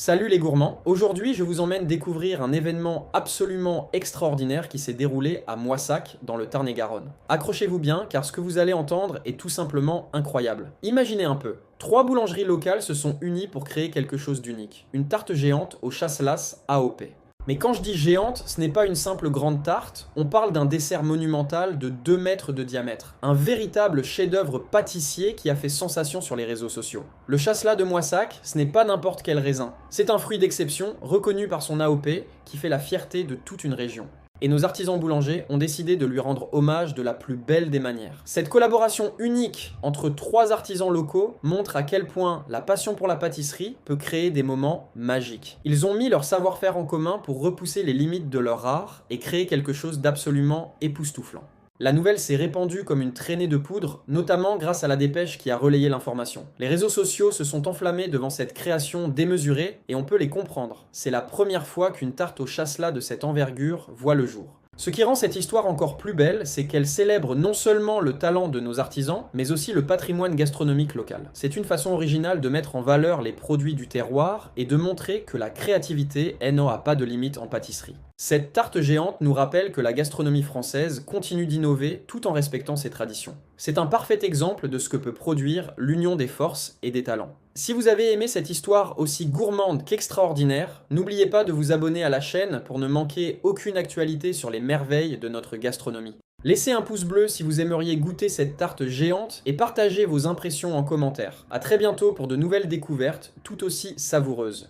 Salut les gourmands, aujourd'hui je vous emmène découvrir un événement absolument extraordinaire qui s'est déroulé à Moissac dans le Tarn-et-Garonne. Accrochez-vous bien car ce que vous allez entendre est tout simplement incroyable. Imaginez un peu, 3 boulangeries locales se sont unies pour créer quelque chose d'unique, une tarte géante au chasselas AOP. Mais quand je dis géante, ce n'est pas une simple grande tarte, on parle d'un dessert monumental de 2 mètres de diamètre. Un véritable chef-d'œuvre pâtissier qui a fait sensation sur les réseaux sociaux. Le chasselas de Moissac, ce n'est pas n'importe quel raisin. C'est un fruit d'exception, reconnu par son AOP, qui fait la fierté de toute une région. Et nos artisans boulangers ont décidé de lui rendre hommage de la plus belle des manières. Cette collaboration unique entre 3 artisans locaux montre à quel point la passion pour la pâtisserie peut créer des moments magiques. Ils ont mis leur savoir-faire en commun pour repousser les limites de leur art et créer quelque chose d'absolument époustouflant. La nouvelle s'est répandue comme une traînée de poudre, notamment grâce à la dépêche qui a relayé l'information. Les réseaux sociaux se sont enflammés devant cette création démesurée et on peut les comprendre. C'est la première fois qu'une tarte au chasselas de cette envergure voit le jour. Ce qui rend cette histoire encore plus belle, c'est qu'elle célèbre non seulement le talent de nos artisans, mais aussi le patrimoine gastronomique local. C'est une façon originale de mettre en valeur les produits du terroir et de montrer que la créativité, elle n'aura pas de limite en pâtisserie. Cette tarte géante nous rappelle que la gastronomie française continue d'innover tout en respectant ses traditions. C'est un parfait exemple de ce que peut produire l'union des forces et des talents. Si vous avez aimé cette histoire aussi gourmande qu'extraordinaire, n'oubliez pas de vous abonner à la chaîne pour ne manquer aucune actualité sur les merveilles de notre gastronomie. Laissez un pouce bleu si vous aimeriez goûter cette tarte géante et partagez vos impressions en commentaire. A très bientôt pour de nouvelles découvertes tout aussi savoureuses.